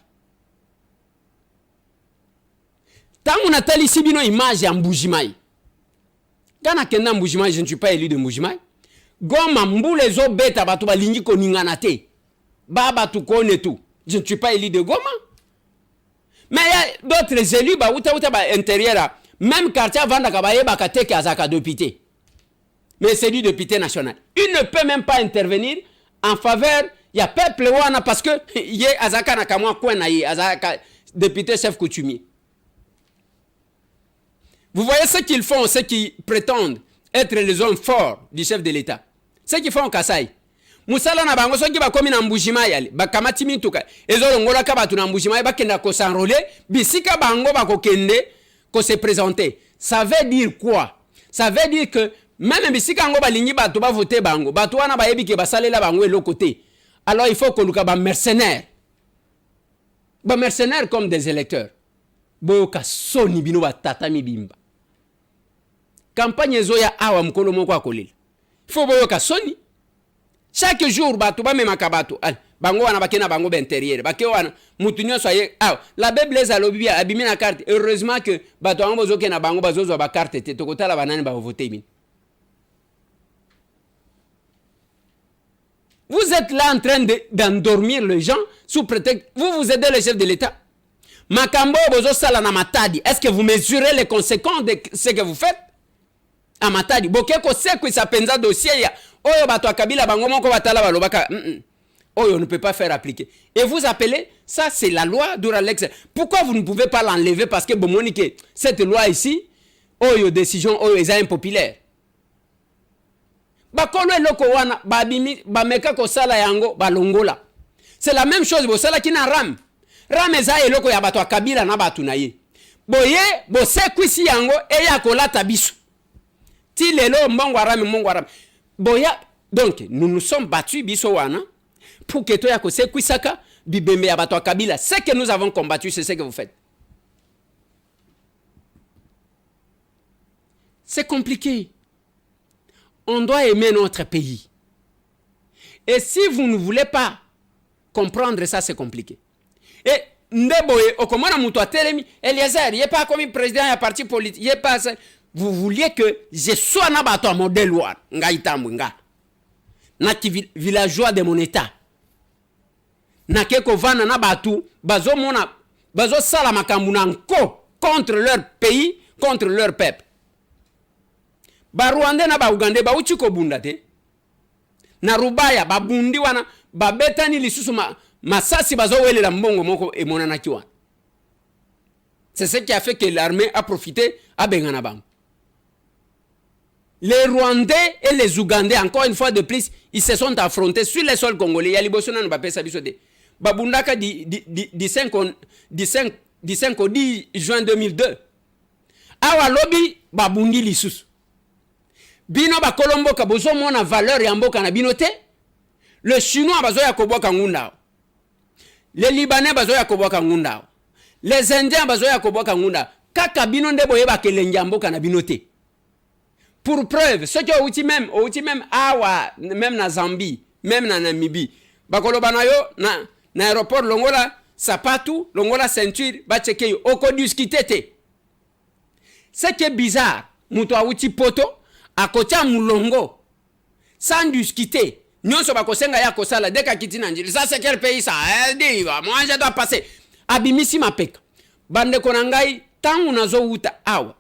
Tangu natali sibino image ya Mbujimai. Kana kenda Mbujimai, je ne suis pas élu de Mbujimai. Goma mbule zo beta batu balingi koningana te. Baba tu kone tout. Je ne suis pas élu de Goma. Mais il y a d'autres élus ba uta ba intérieur même quartier vanda kabaye bakateke azaka député. Mais c'est du député national. Il ne peut même pas intervenir en faveur il y a peuple wana parce que yé azaka na kamwa kwena yé azaka député chef coutumier. Vous voyez ce qu'ils font, ceux qui prétendent être les hommes forts du chef de l'État. Ce qu'ils font au Kasai. Musala na bango soki ba komi na Mbujimai yale ba kamati mituka ezolo ngola ka batu na Mbujimai ba kenda ko s'enrôler bisika bango ba ko kende ko se présenter. Ça veut dire quoi? Ça veut dire que même bisika ngo ba lingi batu ba voter bango batu wana ba yebi ke ba salela bango et l'autre côté. Alors il faut que luka ba mercenaires. Ba mercenaires comme des électeurs. boyoka soni bino batata mibimba. Campagne zoya awa mkolo moko akolela. Faut boyoka soni. Chaque jour bato ba memaka bato. Bango wana bakena bango b'intérieur. Bake wana mutu nyonso aye awa. La Bible ezalobi abimi na carte. Heureusement que bato bango bozoke na bango bazozwa ba carte te tokotala banani ba voter min. Vous êtes là en train d'endormir les gens sous prétexte vous aidez le chef de l'État. Makambo bozo sala na matadi. Est-ce que vous mesurez les conséquences de ce que vous faites? A matadi bokeko seko isa penza dossier ya oyo bato akabila bango moko batala balobaka oyo ne peut pas faire appliquer. Et vous appelez ça c'est la loi d'Uralex. Pourquoi vous ne pouvez pas l'enlever parce que bomonique cette loi ici oyo décision oyo est impopulaire. Bakolo eloko wana babimi bameka ko sala yango balongola. C'est la même chose bo sala kina ram. Ram eza eloko ya bato akabila na bato na ye. Boye bo sekwisi yango eya kolata biso. Ti lelo mbongwaram. Boya donc nous nous sommes battus biso wana pour que to ya ko sekwisaka bibembe ya bato akabila. Ce que nous avons combattu c'est ce que vous faites. C'est compliqué. On doit aimer notre pays. Et si vous ne voulez pas comprendre ça, c'est compliqué. Et ndeboye okomona muto atelemi Eliezer, il est pas comme président ya parti politique, il est pas vous vouliez que je sois na bato modèle wa ngaitambu nga. Na ki villageois de mon état. Na keko vana na batu bazo mona bazo sala makambu na nko contre leur pays, contre leur peuple. Ba Rwanda na ba Uganda ba uchi ko bunda te. Na Rubaya ba bundi wana ba betani lisusu masasi bazo welela mbongo moko e monana kiwa. C'est ce qui a fait que l'armée a profité à Bengana Bang. Les Rwandais et les Ougandais, encore une fois de plus, ils se sont affrontés sur les sols congolais. Il y a les Bosona ne pas sabiso de. Babundaka du 5 au 10 juin 2002. Awa lobby babundi lisusu. Bino ba Colombo ka bozo mona valeur ya mboka na bino te. Le chinois bazo ya koboka ngunda. Les libanais bazo ya koboka ngunda. Les indiens bazo ya koboka ngunda. Kaka bino nde boyeba kelengi mboka na bino te. Pour preuve, ceux qui ont même awa même na Zambie, même na Namibie. Bakoloba na yo na aéroport longola sapatu, longola ceinture, ba cheke yo oko discuter te. Ce qui est bizarre, muto awuti poto akocha mulongo sans discuter. Nyonso bakosenga ya kosala deka kitina njili. Ça c'est quel pays ça? Dis, moi je dois passer. Abimisi mapeka. Bande konangai tangu nazo uta awa.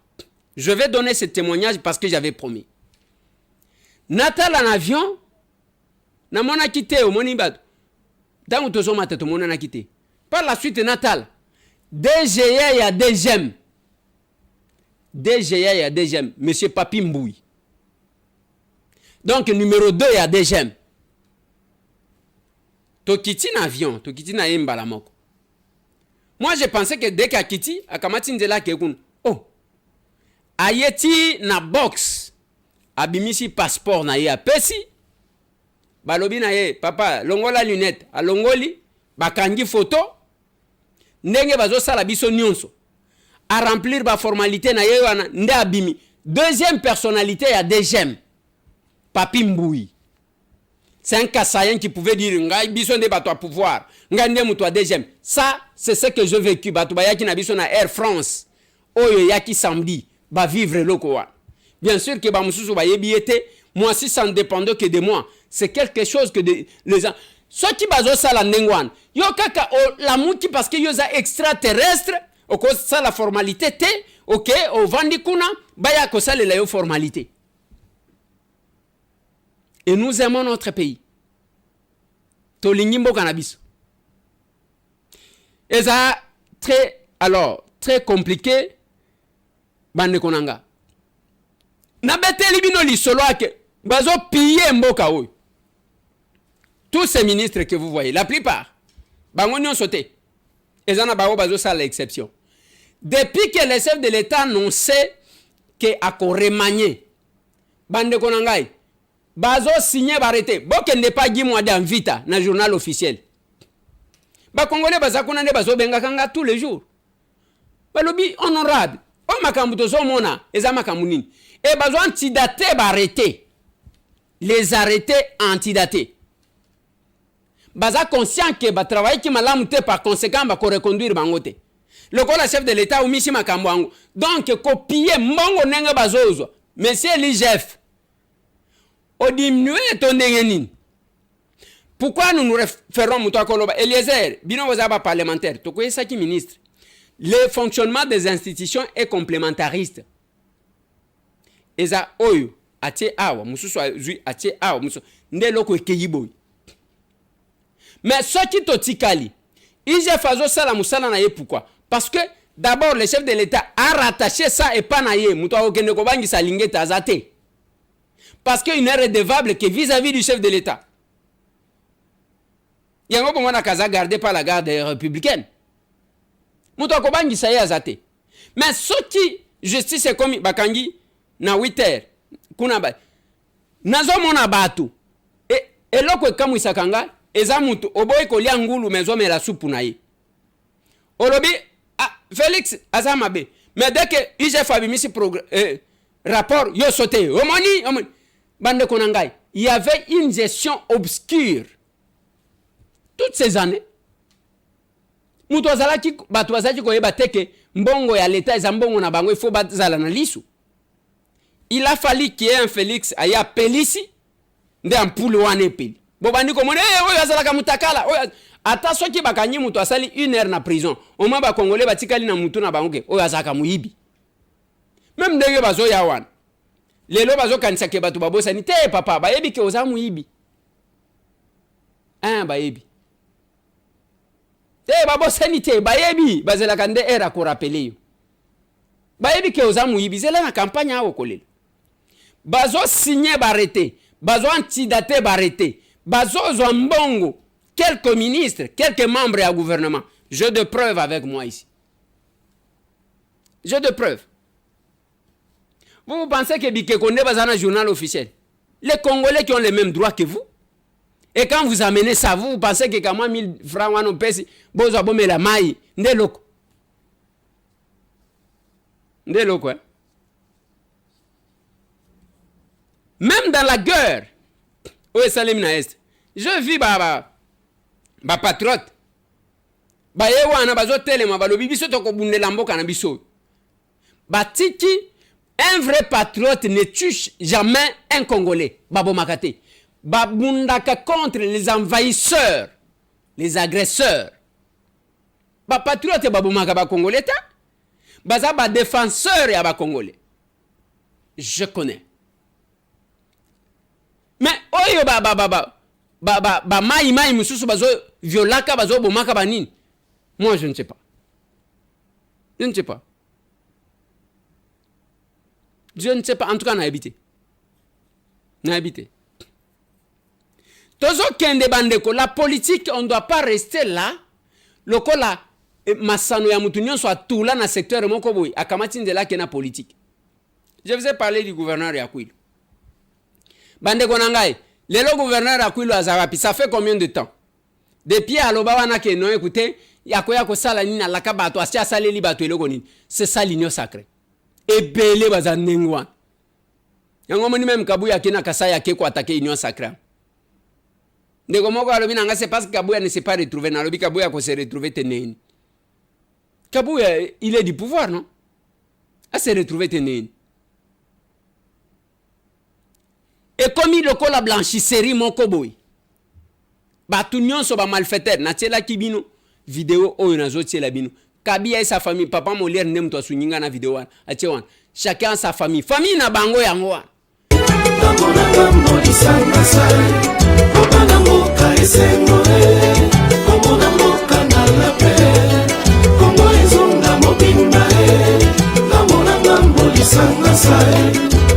Je vais donner ce témoignage parce que j'avais promis. Natal en avion, na mona quitté au monibad. Tangu tozo mata to mona na quitté. Par la suite Natal. DGA ya DGM. DGA ya DGM, monsieur Papi Mbouy. Donc numéro 2 ya DGM. Tokiti na avion, tokiti na yembala moko. Moi je pensais que dès qu'à Kiti, à Kamati Ndela Kekun, oh, ayeti na box, abimisi passeport na ye apesi, balobi na ye, papa, longola lunette, a longoli, bakangi photo, ndenge bazo sala biso nyonso, a remplir ba formalité na ye wana, nde abimi. Deuxième personnalité ya DGM, Papi Mbouy. C'est un Kassayen qui pouvait dire ngai biso nde bato a pouvoir. Ngai nde muto a DGM. Ça, c'est ce que j'ai vécu. Bato bayaki na biso na Air France. Oyo yaki samedi. Ba vivre loko wa. Bien sûr que ba mususu ba yebi ete. Moi si ça ne dépendait que de moi. C'est quelque chose que les gens. Ceux qui bazo sala ndengwan. Yo kaka la mouti parce que yo za extraterrestre. Oko ça la formalité te. Ok. O vandi kuna. Baya ko sala la yo formalité. Et nous aimons notre pays. Tolingimbo cannabis. Et ça, très compliqué. Bande konanga. Na beteli bino li solo ake. Bazo piller mboka oy. Tous ces ministres que vous voyez, la plupart, bango nyon sauté. Et ça na bazo ça l'exception. Depuis que les chefs de l'État annonçaient que à remanier. Bande konangai. Bazo signé barrete. Boke n'est pas dit moi dans vita na journal officiel. Ba congolais bazakuna ne bazo benga kanga tous les jours. balobi honorable o makambu tozomona eza makambu nini et bazo antidaté arrêté les arrêtés antidatés baza conscient que ba travail qui malamu te par conséquent ba ko reconduire bango te lokola chef de l'état ou misi makambo ango donc copier mbongo nenga bazozo monsieur l'IGF o diminuer ton nini. Pourquoi nous nous référons à Koloba Eliezer, bino wazaba parlementaire, to koyesa ki ministre. Le fonctionnement des institutions est complémentariste. Eza oyo atie awa mususu azui atie awa mususu ndeloko ekeyiboy. Mais ce qui totikali, IGF fazo sala musala na ye pourquoi? Parce que d'abord le chef de l'État a rattaché ça et pas na ye, muto okende ko bangisa lingeta azate. Parce qu'il n'est redevable que vis-à-vis du chef de l'État. Il y a un moment où on a gardé par la garde républicaine. Mouto kobangi sa yazate. Mais ce qui justice est commis bakangi na 8 heures. Kuna ba. Nazo mona batu. Et loko kamu isakanga eza mutu oboy ko lia ngulu mezo mela supu na ye. Olobi Félix azamabe. Mais dès que IGF a mis rapport yo sauté. Omoni bande konangai. Il y avait une gestion obscure. Toutes ces années, mutu azalaki batu azalaki koyeba teke mbongo ya l'État eza mbongo na bango il faut bazala na lisu. Il a fallu qu'il y ait un Félix aya pelisi nde ampulu wane peli. Bobandi komone oyo azalaka mutakala oyo ata soki bakanyi mutu asali 1 heure na prison. Oma ba Congolais batikali na mutu na bango ke oyo azaka muyibi. Même ndenge bazo ya wana. Lelo bazo kanisa ke batu babosa ni te papa bayebi ke oza muyibi. Bayebi. Babo sanité bayebi bazela kande era ko rappeler yo bayebi ke ozamu yibizela na campagne a okolela bazo signer barrêté bazo antidaté barrêté bazo mbongo quelques ministres quelques membres du gouvernement. J'ai de preuves avec moi ici. J'ai de preuves. Vous pensez que Bikekonde bazana un journal officiel? Les Congolais qui ont les mêmes droits que vous. Et quand vous amenez ça, vous pensez que quand 1000 francs, on pèse, bozo abome la maille, ndeloko. Ndeloko, hein? Même dans la guerre, où Salim na est, je vis ba patriote. Ba yewana bazo telema balobi biso to ko bundela mboka na biso. Ba tiki, un vrai patriote ne tue jamais un Congolais. Babo makate. Babundaka contre les envahisseurs, les agresseurs. Ba patriote babumaka ba Congolais ta. Baza ba défenseur ya ba Congolais. Je connais. Mais oyo ba mai mususu bazo violaka bazo bomaka ba nini. Moi je ne sais pas. Je ne sais pas. Je ne sais pas. En tout cas, on a habité. On a habité. Tozo kende bandeko, la politique, on ne doit pas rester là. Lokola masano ya mutu nyonso atula na secteur moko boy akamati ndela kena politique. Je vous ai parlé du gouverneur Yakwilo. Bandeko nangai, lelo gouverneur Yakwilo azarapi, ça fait combien de temps? Depuis aloba wana ke non écoutez, yakoya ko sala nini na laka bato asia saleli bato eloko nini. C'est ça l'union sacrée. Ebele bazanengwa. Yango moni même Kabuya kena kasaya ke ko attaquer union sacrée. Ndeko moko alobi nanga c'est parce que Kabuya ne s'est pas retrouvé na lobi Kabuya ko se retrouver teneni. Kabuya il est du pouvoir non? A se retrouver teneni. Et comme il le la blanchisserie moko boy. Ba tout nyonso ba malfaiteur na tiela kibino vidéo oyo nazo tiela bino. Kabia et sa famille papa Molière ndem to sunyinga na vidéo wana. Atie wana. Chacun sa famille. Famille na bango yango wana.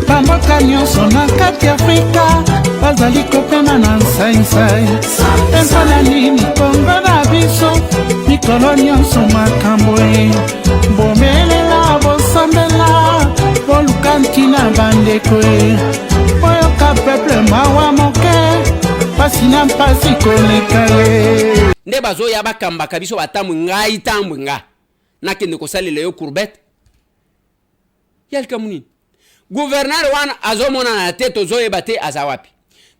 Bamboka nyonso na kati Afrika bazali kopema na nsai-nsai mpona nini Kongo na biso mikolo nyonso makambo ye bomelela bosambela boluka ntina bandeko ye boyoka peuple mawa moke pasi na mpasi koleka ye nde bazo ya bakamba kabiso batamu ngai tambu nga nakende kosalela yo courbette yalika munini gouverneur wana azomona na tête ozoyeba te aza wapi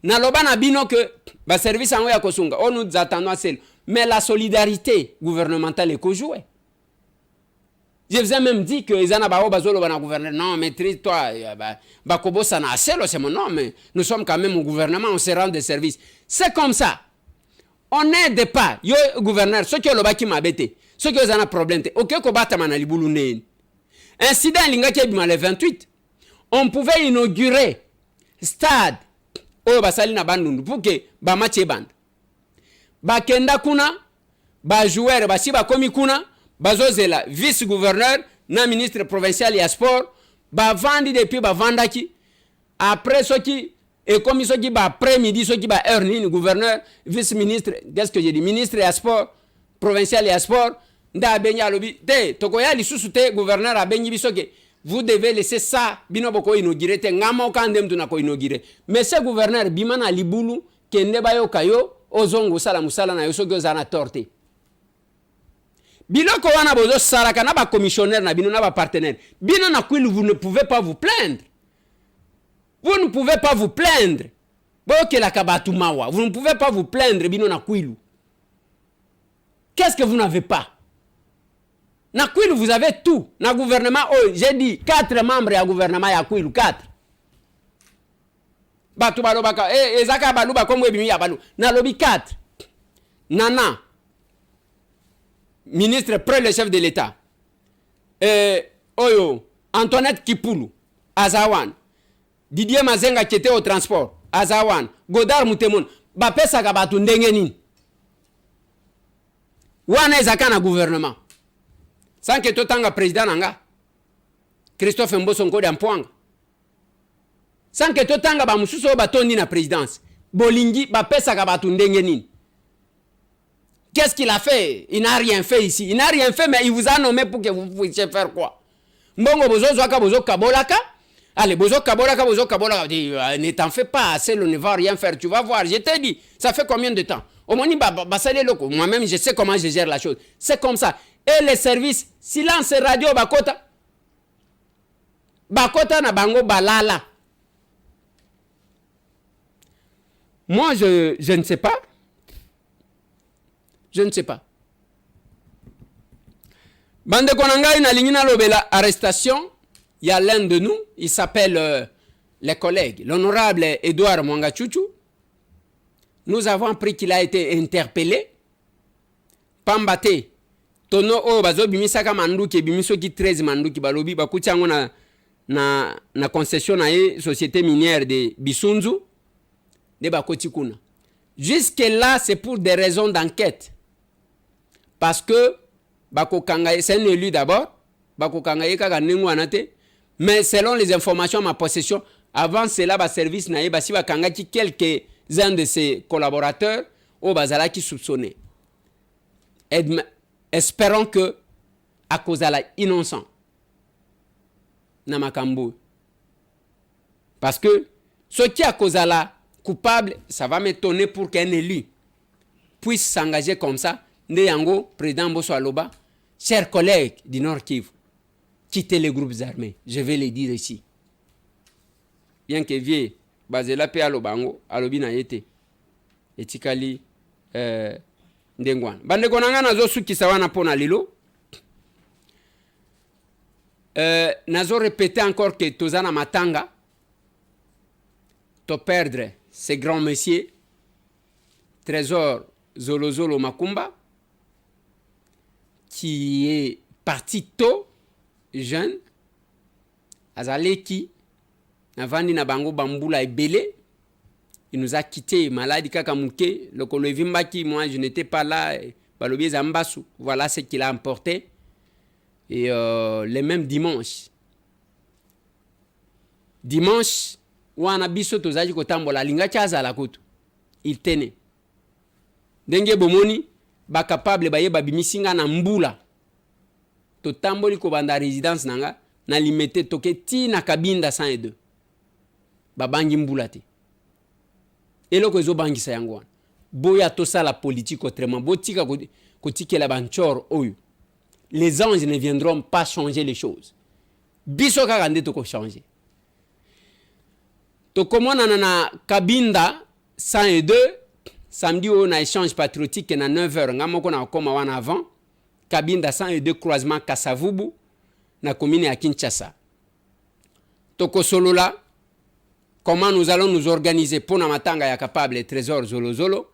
naloba na bino que baservice yango ya kosunga on nous attendons à celle mais la solidarité gouvernementale est jouée. Je vous ai même dit que les Anabao Bazolo va gouverner. Non, maîtrise-toi. Bakobo Sana Aselo, c'est mon nom, mais nous sommes quand même au gouvernement, on se rend des services. C'est comme ça. On n'aide pas. Yo, gouverneur, ceux qui ont le baki m'abete, ceux qui ont un problème, ok, Kobata Manaliboulouné. Incident Lingaki le 28. On pouvait inaugurer stade au Basalina Bandundu pour que Bamache Band. Bakenda Kuna, Bajouer, Basiba Komi Kuna, bazozela vice-gouverneur na ministre provincial ya sport ba vandi depuis ba vandaki après ce qui et comme ce qui ba après-midi ce qui ba heure ni gouverneur vice-ministre qu'est-ce que j'ai dit ministre ya sport provincial ya sport nda benya lobi te tokoya lisusu te gouverneur abenyi biso ke vous devez laisser ça bino boko inaugurer te ngamo kandem tuna ko inaugurer mais ce gouverneur bimana libulu kende bayo kayo ozongo sala musala na yoso gozana torte biloko wana bozo saraka na ba commissionnaire na bino na ba partenaire bino na kwili vous ne pouvez pas vous plaindre. Vous ne pouvez pas vous plaindre. Boke la kabatu mawa, vous ne pouvez pas vous plaindre bino na kwili. Qu'est-ce que vous n'avez pas? Na kwili vous avez tout. Na gouvernement oh, j'ai dit 4 membres ya gouvernement ya kwili 4. Batu balobaka ezaka baluba komwe bimi ya balu. Na lobi 4. Nana ministre près le chef de l'État. Oyo, Antoinette Kipulu, Azawan. Didier Mazenga qui était au transport, Azawan. Godard Moutemoun, Bapesa Kabatu Ndengenin. Wana ezaka na gouvernement. Sans que totanga président nanga. Christophe Mboso Nkode Ampoanga. Sans que totanga ba mususo batondi na présidence. Bolingi Bapesa Kabatu Ndengenin. Qu'est-ce qu'il a fait? Il n'a rien fait ici. Il n'a rien fait, mais il vous a nommé pour que vous puissiez faire quoi? Mbongo bozo zwaka bozo kabolaka. Allez, bozo kabolaka. Ne t'en fais pas assez, on ne va rien faire. Tu vas voir. Je t'ai dit, ça fait combien de temps? Au moins, moi-même, je sais comment je gère la chose. C'est comme ça. Et les services, silence radio bakota. Bakota na bango balala. Moi, je ne sais pas. Je ne sais pas. Bande Konanga na lingina lobela arrestation. Il y a l'un de nous, il s'appelle les collègues, l'honorable Edouard Mwangachuchu. Nous avons appris qu'il a été interpellé. Pambate. Tono o bazo bimisaka manduki bimiso ki 13 manduki balobi bakuti yango na concession na société minière de Bisunzu de bakoti kuna. Jusque là, c'est pour des raisons d'enquête. Parce que Bako Kangaye, c'est un élu d'abord. Bako Kangaye kaka nengu anate. Mais selon les informations à ma possession, avant cela, le service naïe basi bakangaki quelques-uns de ses collaborateurs au bazala qui soupçonnaient. Espérons que à cause de la innocent namakambo. Parce que ce qui à cause de la coupable, ça va m'étonner pour qu'un élu puisse s'engager comme ça. Ndeyango, président Bosso Aloba, chers collègues du Nord Kivu, quittez les groupes armés. Je vais les dire ici. Bien que vieux, Bazela pe Alobango, Alobi na yete, etikali ndengwan. Bande konanga nazo suki sawana pona lilo. Nazo répéter encore que Tozana Matanga, to perdre ces grands messieurs, Trésor Zolozolo Makumba, qui est parti tôt, jeune, Azaleki, Navandi Nabango Bamboula et Belé, il nous a quittés, malade Kakamouke, le Kolovimbaki, moi je n'étais pas là, Balobi Zambasu, voilà ce qu'il a emporté, et les mêmes dimanches, wana biso tozaji kotambola linga chaza la kutu il tenait denge bomoni ba capable ba yeba bimisinga na mbula to tamboli ko banda résidence nanga na limete toke ti na kabinda 102 ba bangi mbula te eloko ezo bangisa yango wana boya to sala politique autrement botika ko tikela banchor oyo les anges ne viendront pas changer les choses. Biso kaka nde toko changer. Tokomona na Kabinda 102 samedi on a échange patriotique na 9h ngamoko na koma wana avant Kabinda 102 croisement Kasavubu na commune à Kinshasa. Toko solola comment nous allons nous organiser pour na matanga ya capable trésor zolo zolo.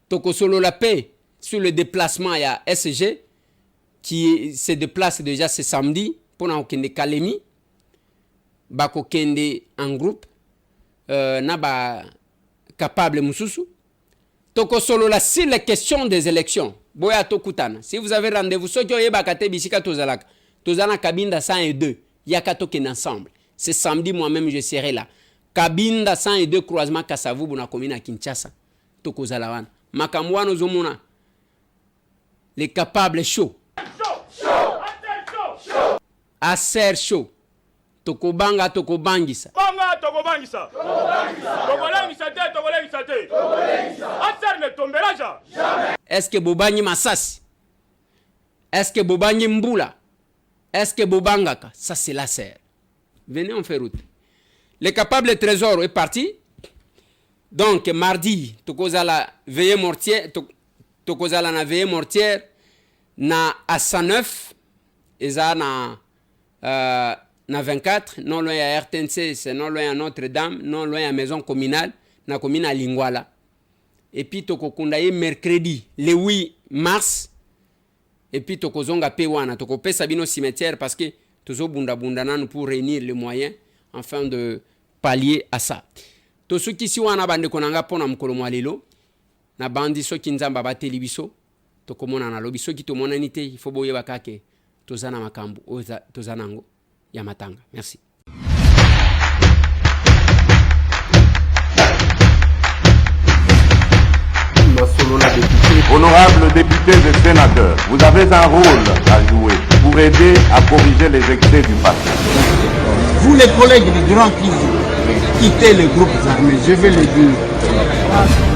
Toko solola paix sur le déplacement ya SG qui se déplace déjà ce samedi pour na okende Kalemi bako kende en groupe na ba capable mususu. Toko solola sur les questions des élections. Boya tokutana. Si vous avez rendez-vous soko yeba kate bisika tozalaka. Tozana Kabinda 102 yaka token ensemble. C'est samedi moi-même je serai là. Kabinda 102 croisement Kasavubu na commune à Kinshasa. Toko zalawana. Makamwano zomuna. Les capables chaud. Aser chaud. Toko banga toko bangisa. Banga toko bangisa. Toko lengisa te, toko lengisa te. Aser ne tombera jamais. Est-ce que bobanyi masasi? Est-ce que bobanyi mbula? Est-ce que bobangaka? Ça c'est la serre. Venez on fait route. Le capable trésor est parti. Donc mardi, tokoza la veillée mortière, tokoza la na veillée mortière na à 109 eza na na 24, non loin à RTNC, c'est non loin à Notre-Dame, non loin à maison communale, na commune à Lingwala. Et puis toko kundaye mercredi, le 8 mars. Et puis toko zonga pe wana, toko pe sabino cimetière parce que tozo bunda bunda nanu pour réunir les moyens afin de pallier à ça. Tosu kisi wana bande konanga pona mkolo mwalelo na bandi soki nzamba bateli biso toko mona na lobi soki to mona nité il faut boye bakake tozana makambu tozana ngo ya matanga. Merci. Honorables députés et sénateurs, vous avez un rôle à jouer pour aider à corriger les excès du passé. Vous les collègues des grands qui quittez les groupes armés, je vais le dire.